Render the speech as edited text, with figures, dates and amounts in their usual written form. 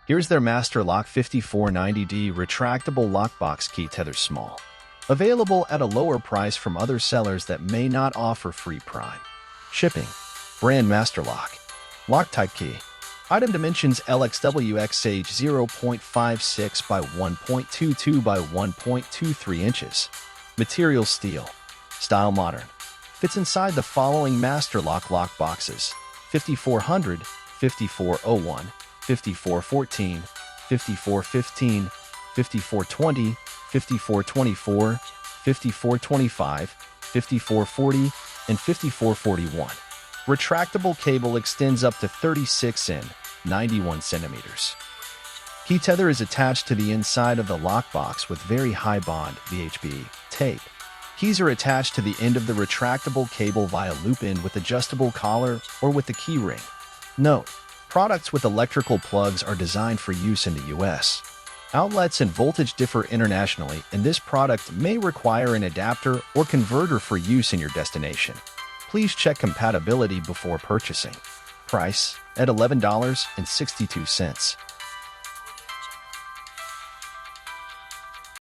Here's their Master Lock 5490D retractable lockbox key tether small. Available at a lower price from other sellers that may not offer free prime shipping. Brand Master Lock. Lock type key. Item Dimensions LxWxH 0.56 by 1.22 by 1.23 inches. Material steel. Style modern. Fits inside the following Master Lock boxes: 5400, 5401, 5414, 5415, 5420, 5424, 5425, 5440, and 5441. Retractable cable extends up to 36 in, 91 centimeters. Key tether is attached to the inside of the lockbox with very high bond (VHB) tape. Keys are attached to the end of the retractable cable via loop end with adjustable collar or with the key ring. Note: products with electrical plugs are designed for use in the US. Outlets and voltage differ internationally, and this product may require an adapter or converter for use in your destination. Please check compatibility before purchasing. Price at $11.62.